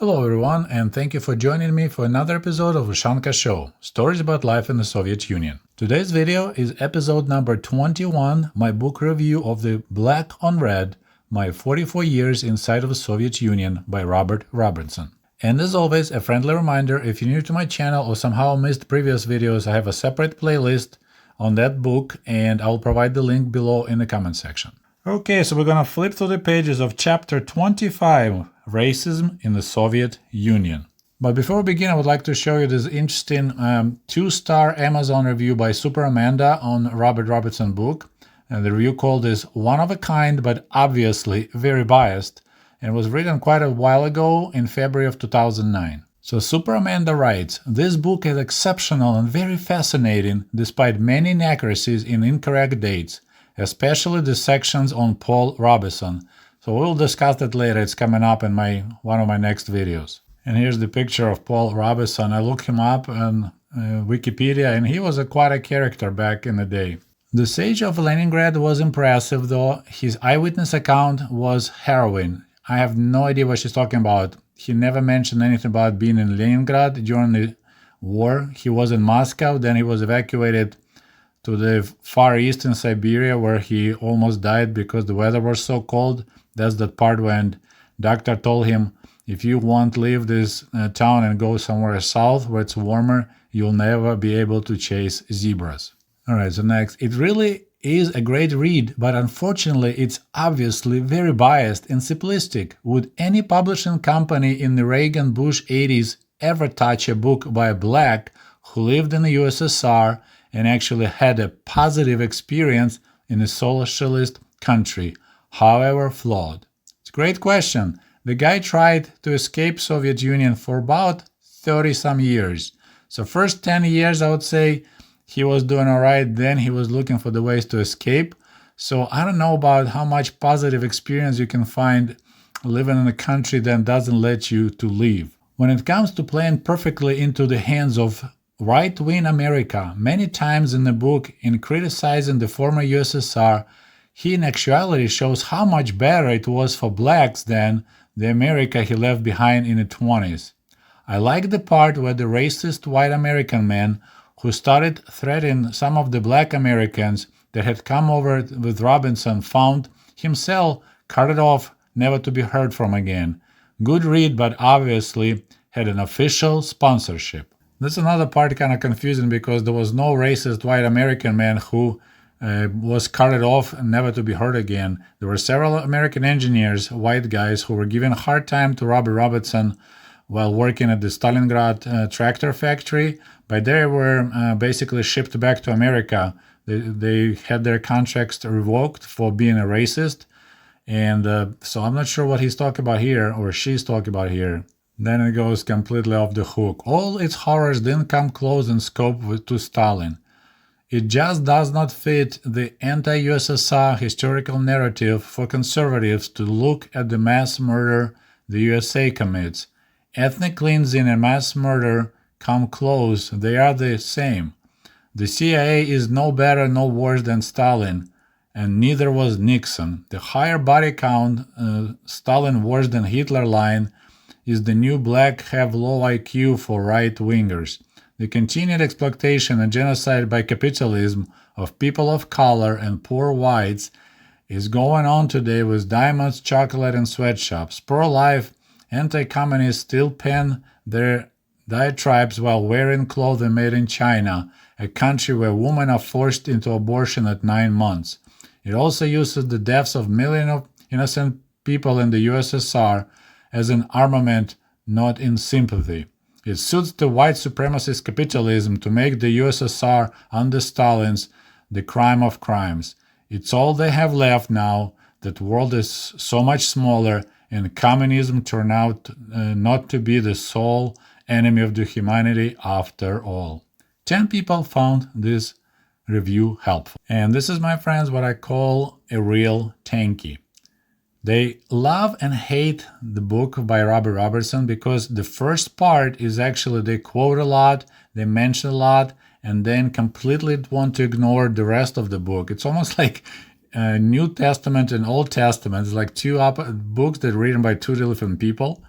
Hello everyone, and thank you for joining me for another episode of Ushanka Show, stories about life in the Soviet Union. Today's video is episode number 21, my book review of the Black on Red, My 44 Years Inside of the Soviet Union by Robert Robertson. And as always, a friendly reminder, if you're new to my channel or somehow missed previous videos, I have a separate playlist on that book, and I'll provide the link below in the comment section. Okay, so we're gonna flip through the pages of chapter 25, Racism in the Soviet Union. But before we begin, I would like to show you this interesting 2-star Amazon review by Super Amanda on Robert Robertson book. And the review called is one of a kind, but obviously very biased, and was written quite a while ago in February of 2009. So Super Amanda writes, this book is exceptional and very fascinating despite many inaccuracies in incorrect dates, especially the sections on Paul Robeson. So we'll discuss that later. It's coming up in one of my next videos. And here's the picture of Paul Robeson. I looked him up on Wikipedia, and he was quite a character back in the day. The Siege of Leningrad was impressive, though his eyewitness account was harrowing. I have no idea what she's talking about. He never mentioned anything about being in Leningrad during the war. He was in Moscow, then he was evacuated to the Far East in Siberia, where he almost died because the weather was so cold. That's the part when doctor told him, if you want to leave this town and go somewhere south where it's warmer, you'll never be able to chase zebras. All right, so next. It really is a great read, but unfortunately it's obviously very biased and simplistic. Would any publishing company in the Reagan-Bush 80s ever touch a book by a black who lived in the USSR and actually had a positive experience in a socialist country, however flawed? It's a great question. The guy tried to escape Soviet Union for about 30-some years. So first 10 years, I would say, he was doing all right. Then he was looking for the ways to escape. So I don't know about how much positive experience you can find living in a country that doesn't let you to leave. When it comes to playing perfectly into the hands of right-wing America, many times in the book, in criticizing the former USSR, he in actuality shows how much better it was for blacks than the America he left behind in the 20s. I like the part where the racist white American man who started threatening some of the black Americans that had come over with Robinson found himself carted off, never to be heard from again. Good read, but obviously had an official sponsorship. That's another part kind of confusing because there was no racist white American man who was carted off and never to be heard again. There were several American engineers, white guys, who were giving a hard time to Robert Robertson while working at the Stalingrad tractor factory, but they were basically shipped back to America. They had their contracts revoked for being a racist, and so I'm not sure what he's talking about here, or she's talking about here. Then it goes completely off the hook. All its horrors didn't come close in scope to Stalin. It just does not fit the anti-USSR historical narrative for conservatives to look at the mass murder the USA commits. Ethnic cleansing and mass murder come close, they are the same. The CIA is no better, no worse than Stalin, and neither was Nixon. The higher body count, Stalin worse than Hitler line, is the new black have low IQ for right-wingers. The continued exploitation and genocide by capitalism of people of color and poor whites is going on today with diamonds, chocolate, and sweatshops. Pro-life anti-communists still pen their diatribes while wearing clothing made in China, a country where women are forced into abortion at 9 months. It also uses the deaths of millions of innocent people in the USSR as an armament, not in sympathy. It suits the white supremacist capitalism to make the USSR under Stalin's the crime of crimes. It's all they have left now. That world is so much smaller, and communism turned out not to be the sole enemy of the humanity after all. 10 people found this review helpful. And this is, my friends, what I call a real tanky. They love and hate the book by Robert Robertson because the first part is actually they quote a lot, they mention a lot, and then completely want to ignore the rest of the book. It's almost like New Testament and Old Testament. It's like two books that are written by two different people.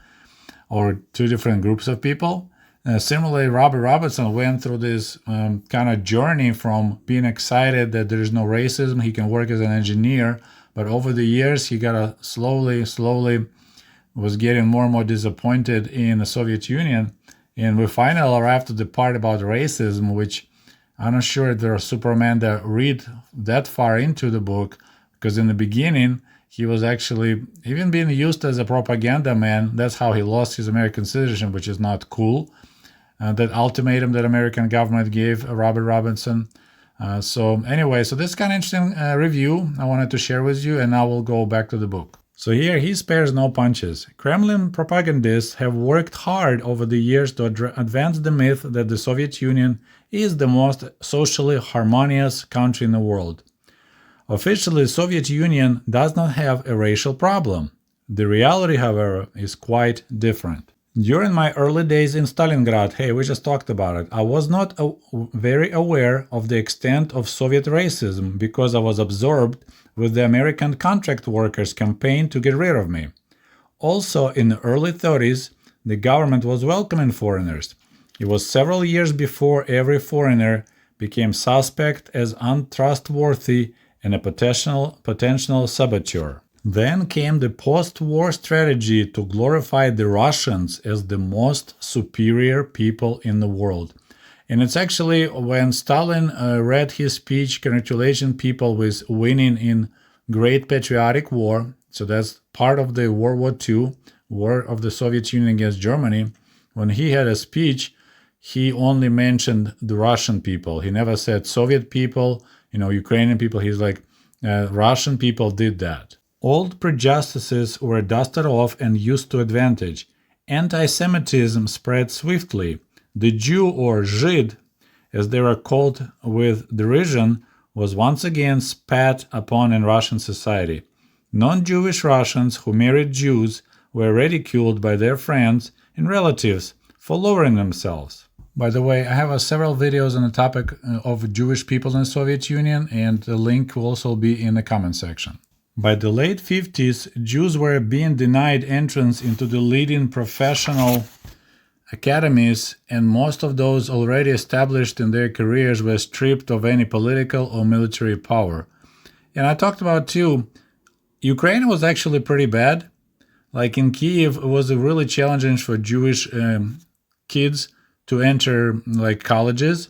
or two different groups of people. Similarly, Robert Robinson went through this kind of journey from being excited that there is no racism, he can work as an engineer, but over the years he got slowly was getting more and more disappointed in the Soviet Union. And we finally arrived to the part about racism, which I'm not sure there are Superman that read that far into the book, because in the beginning, he was actually even being used as a propaganda man. That's how he lost his American citizenship, which is not cool. That ultimatum that American government gave Robert Robinson. So this is kind of interesting review I wanted to share with you, and now we'll go back to the book. So here he spares no punches. Kremlin propagandists have worked hard over the years to advance the myth that the Soviet Union is the most socially harmonious country in the world. Officially, the Soviet Union does not have a racial problem. The reality, however, is quite different. During my early days in Stalingrad, we just talked about it, I was not very aware of the extent of Soviet racism because I was absorbed with the American contract workers' campaign to get rid of me. Also, in the early 30s, the government was welcoming foreigners. It was several years before every foreigner became suspect as untrustworthy and a potential saboteur. Then came the post-war strategy to glorify the Russians as the most superior people in the world. And it's actually when Stalin read his speech congratulating people with winning in Great Patriotic War, so that's part of the World War II, war of the Soviet Union against Germany, when he had a speech, he only mentioned the Russian people. He never said Soviet people, Ukrainian people. He's like, Russian people did that. Old prejudices were dusted off and used to advantage. Anti-Semitism spread swiftly. The Jew, or Žid, as they were called with derision, was once again spat upon in Russian society. Non-Jewish Russians who married Jews were ridiculed by their friends and relatives for lowering themselves. By the way, I have several videos on the topic of Jewish people in the Soviet Union, and the link will also be in the comment section. By the late 50s, Jews were being denied entrance into the leading professional academies, and most of those already established in their careers were stripped of any political or military power. And I talked about too, Ukraine was actually pretty bad. Like in Kiev, it was really challenging for Jewish kids to enter colleges.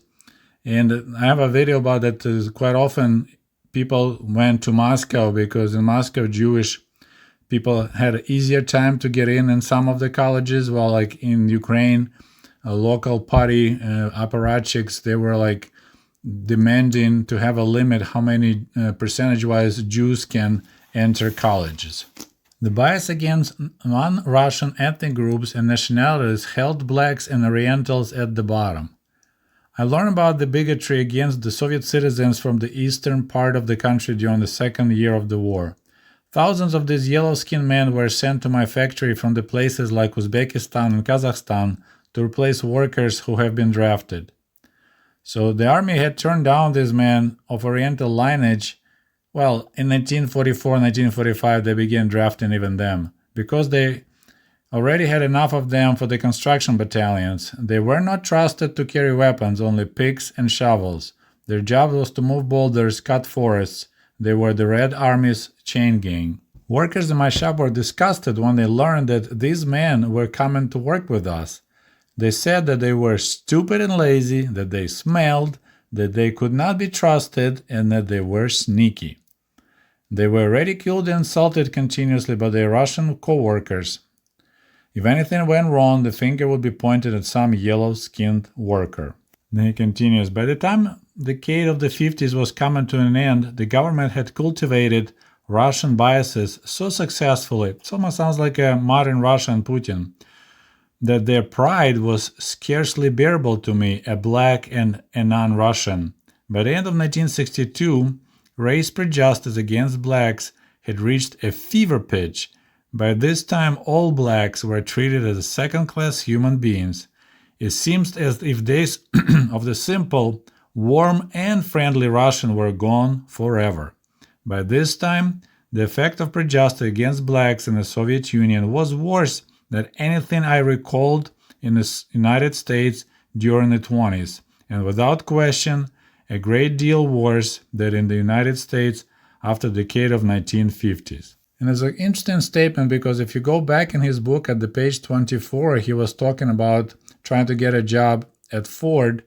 And I have a video about that. Quite often people went to Moscow because in Moscow Jewish people had an easier time to get in some of the colleges, while in Ukraine, local party apparatchiks, they were demanding to have a limit how many percentage-wise Jews can enter colleges. The bias against non-Russian ethnic groups and nationalities held blacks and Orientals at the bottom. I learned about the bigotry against the Soviet citizens from the eastern part of the country during the second year of the war. Thousands of these yellow-skinned men were sent to my factory from the places like Uzbekistan and Kazakhstan to replace workers who have been drafted. So the army had turned down these men of Oriental lineage. Well, in 1944 and 1945 they began drafting even them, because they already had enough of them for the construction battalions. They were not trusted to carry weapons, only picks and shovels. Their job was to move boulders, cut forests. They were the Red Army's chain gang. Workers in my shop were disgusted when they learned that these men were coming to work with us. They said that they were stupid and lazy, that they smelled, that they could not be trusted, and that they were sneaky. They were ridiculed and insulted continuously by their Russian co-workers. If anything went wrong, the finger would be pointed at some yellow-skinned worker. Then he continues, by the time the decade of the 50s was coming to an end, the government had cultivated Russian biases so successfully, it almost sounds like a modern Russia and Putin, that their pride was scarcely bearable to me, a black and a non-Russian. By the end of 1962, race prejudice against blacks had reached a fever pitch. By this time, all blacks were treated as second-class human beings. It seems as if days of the simple, warm, and friendly Russian were gone forever. By this time, the effect of prejudice against blacks in the Soviet Union was worse than anything I recalled in the United States during the 20s, and without question, a great deal worse than in the United States after the decade of 1950s. And it's an interesting statement because if you go back in his book at the page 24, he was talking about trying to get a job at Ford,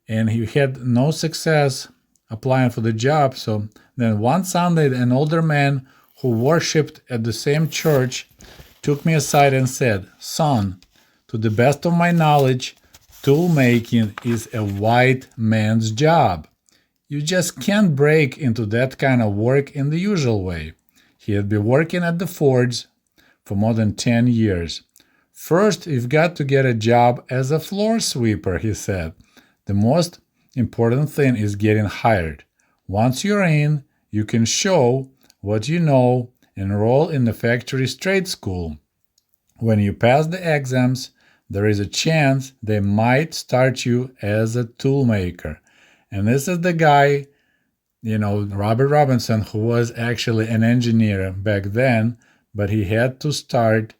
and he had no success applying for the job. So then one Sunday, an older man who worshipped at the same church took me aside and said, "Son, to the best of my knowledge, tool making is a white man's job. You just can't break into that kind of work in the usual way." He had been working at the Fords for more than 10 years. "First, you've got to get a job as a floor sweeper," he said. "The most important thing is getting hired. Once you're in, you can show what you know, enroll in the factory trade school. When you pass the exams, there is a chance they might start you as a tool maker." And this is the guy, Robert Robinson, who was actually an engineer back then, but he had to start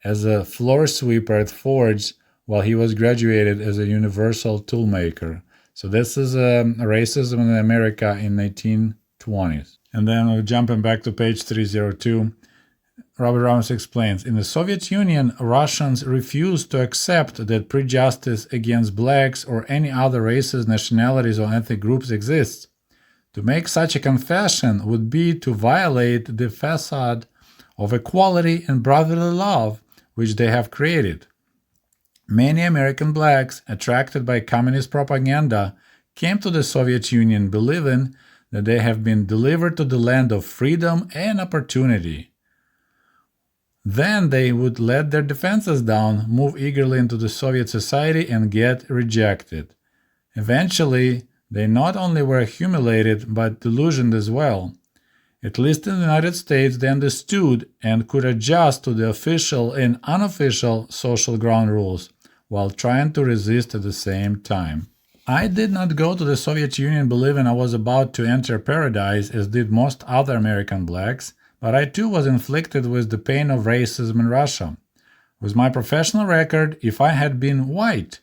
as a floor sweeper at Ford's while he was graduated as a universal tool maker. So this is racism in America in 1920s. And then jumping back to page 302, Robert Robinson explains, "In the Soviet Union, Russians refused to accept that prejudice against blacks or any other races, nationalities, or ethnic groups exists. To make such a confession would be to violate the facade of equality and brotherly love which they have created. Many American blacks, attracted by communist propaganda, came to the Soviet Union believing that they have been delivered to the land of freedom and opportunity. Then they would let their defenses down, move eagerly into the Soviet society, and get rejected. Eventually, they not only were humiliated but delusioned as well. At least in the United States, they understood and could adjust to the official and unofficial social ground rules, while trying to resist at the same time. I did not go to the Soviet Union believing I was about to enter paradise, as did most other American blacks, but I too was inflicted with the pain of racism in Russia. With my professional record, if I had been white,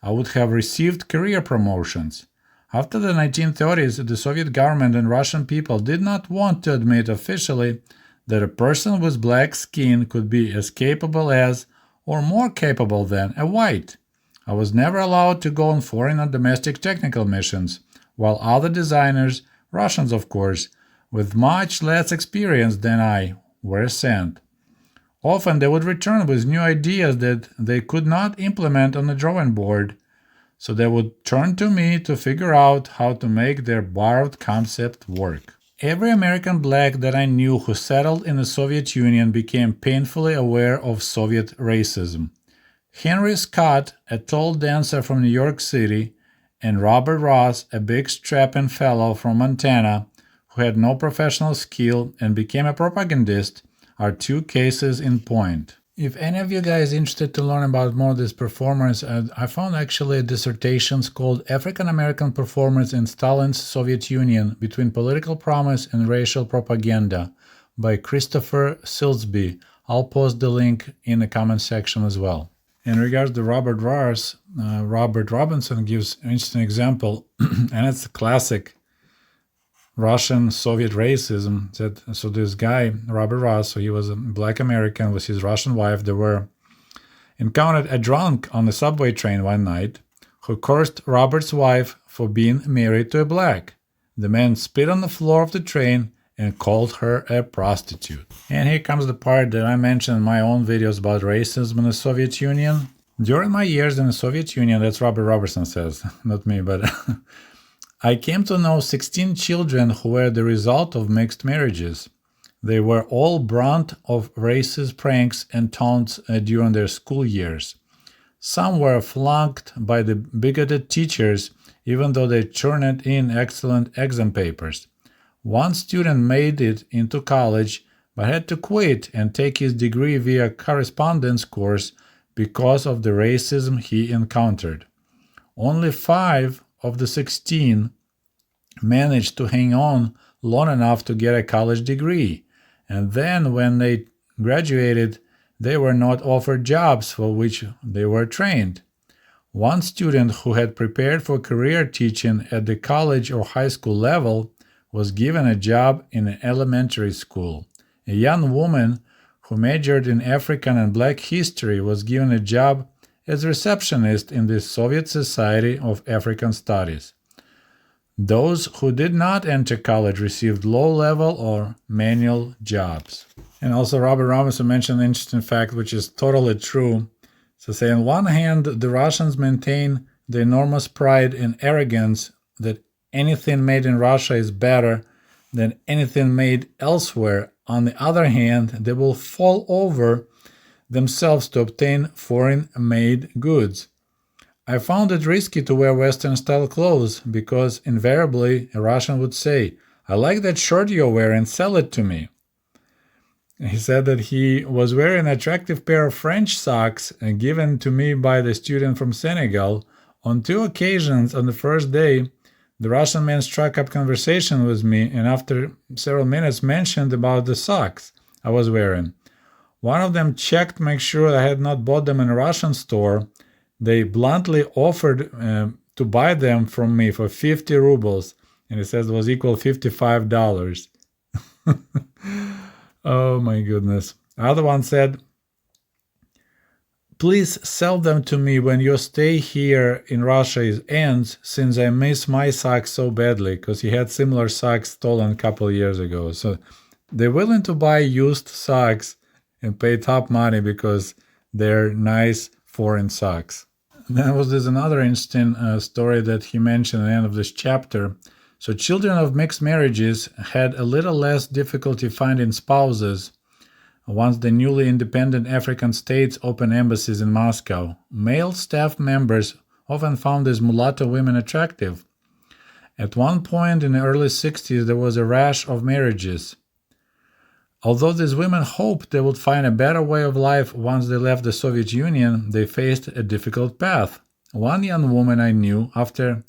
I would have received career promotions. After the 1930s, the Soviet government and Russian people did not want to admit officially that a person with black skin could be as capable as, or more capable than, a white. I was never allowed to go on foreign or domestic technical missions, while other designers, Russians of course, with much less experience than I, were sent. Often they would return with new ideas that they could not implement on the drawing board, so they would turn to me to figure out how to make their borrowed concept work. Every American black that I knew who settled in the Soviet Union became painfully aware of Soviet racism. Henry Scott, a tall dancer from New York City, and Robert Ross, a big strapping fellow from Montana, who had no professional skill and became a propagandist, are two cases in point. If any of you guys are interested to learn about more of these performers, I found actually dissertations called African American Performers in Stalin's Soviet Union Between Political Promise and Racial Propaganda by Christopher Silsby. I'll post the link in the comment section as well. In regards to Robert Ross, Robert Robinson gives an interesting example, and it's a classic Russian Soviet racism. So this guy, Robert Ross, so he was a black American with his Russian wife. They were encountered a drunk on the subway train one night who cursed Robert's wife for being married to a black. The man spit on the floor of the train and called her a prostitute. And here comes the part that I mentioned in my own videos about racism in the Soviet Union. During my years in the Soviet Union, that's Robert Robertson says, not me, but I came to know 16 children who were the result of mixed marriages. They were all brunt of racist pranks and taunts during their school years. Some were flunked by the bigoted teachers, even though they turned in excellent exam papers. One student made it into college, but had to quit and take his degree via correspondence course because of the racism he encountered. Only 5 of the 16 managed to hang on long enough to get a college degree, and then when they graduated, they were not offered jobs for which they were trained. One student who had prepared for career teaching at the college or high school level was given a job in an elementary school. A young woman who majored in African and Black history was given a job as receptionist in the Soviet Society of African Studies. Those who did not enter college received low-level or manual jobs. And also Robert Robinson mentioned an interesting fact, which is totally true. So say on one hand, the Russians maintain the enormous pride and arrogance that anything made in Russia is better than anything made elsewhere. On the other hand, they will fall over themselves to obtain foreign-made goods. I found it risky to wear Western-style clothes because invariably a Russian would say, "I like that shirt you're wearing, sell it to me." He said that he was wearing an attractive pair of French socks given to me by the student from Senegal. On 2 occasions on the first day, the Russian man struck up conversation with me and after several minutes mentioned about the socks I was wearing. One of them checked to make sure I had not bought them in a Russian store. They bluntly offered to buy them from me for 50 rubles, and he says it was equal to $55. Oh my goodness. The other one said, "Please sell them to me when your stay here in Russia ends, since I miss my socks so badly," because he had similar socks stolen a couple of years ago. So they're willing to buy used socks and pay top money because they're nice foreign socks. Then there's another interesting story that he mentioned at the end of this chapter. So children of mixed marriages had a little less difficulty finding spouses once the newly independent African states opened embassies in Moscow. Male staff members often found these mulatto women attractive. At one point in the early 60s, there was a rash of marriages. Although these women hoped they would find a better way of life once they left the Soviet Union, they faced a difficult path. One young woman I knew, after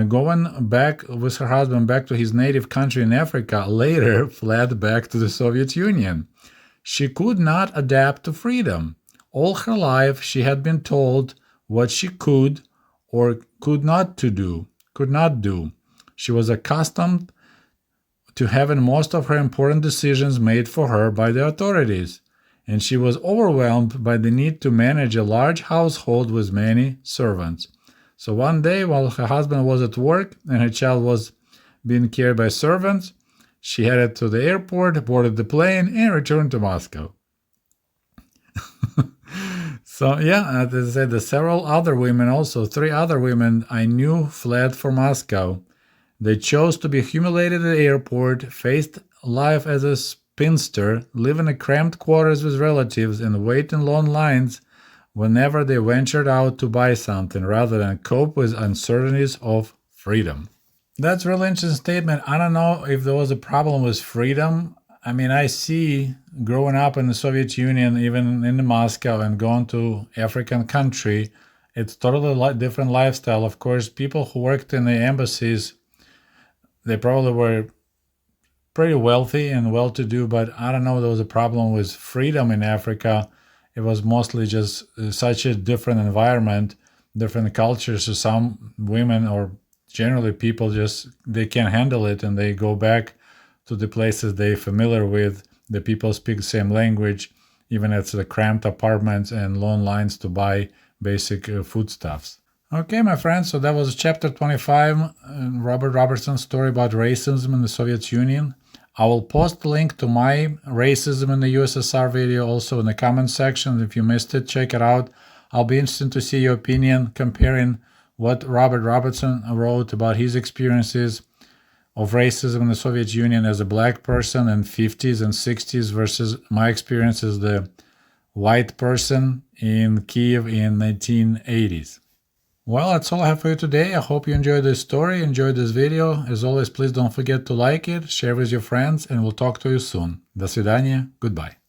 going back with her husband back to his native country in Africa, later fled back to the Soviet Union. She could not adapt to freedom. All her life she had been told what she could or could not do. She was accustomed to having most of her important decisions made for her by the authorities, and she was overwhelmed by the need to manage a large household with many servants. So one day, while her husband was at work and her child was being cared by servants, she headed to the airport, boarded the plane, and returned to Moscow. So yeah, as I said, several other women also, 3 other women I knew fled for Moscow. They chose to be humiliated at the airport, faced life as a spinster, live in cramped quarters with relatives, and wait in long lines whenever they ventured out to buy something, rather than cope with uncertainties of freedom. That's a really interesting statement. I don't know if there was a problem with freedom. I mean, I see growing up in the Soviet Union, even in Moscow, and going to African country, it's totally different lifestyle. Of course, people who worked in the embassies, they probably were pretty wealthy and well-to-do, but I don't know if there was a problem with freedom in Africa. It was mostly just such a different environment, different cultures. So some women or generally people they can't handle it and they go back to the places they're familiar with. The people speak the same language, even at the cramped apartments and long lines to buy basic foodstuffs. Okay, my friends, so that was chapter 25, Robert Robertson's story about racism in the Soviet Union. I will post a link to my racism in the USSR video also in the comment section. If you missed it, check it out. I'll be interested to see your opinion comparing what Robert Robertson wrote about his experiences of racism in the Soviet Union as a black person in 50s and 60s versus my experience as the white person in Kiev in 1980s. Well, that's all I have for you today. I hope you enjoyed this story, enjoyed this video. As always, please don't forget to like it, share with your friends, and we'll talk to you soon. До свидания. Goodbye.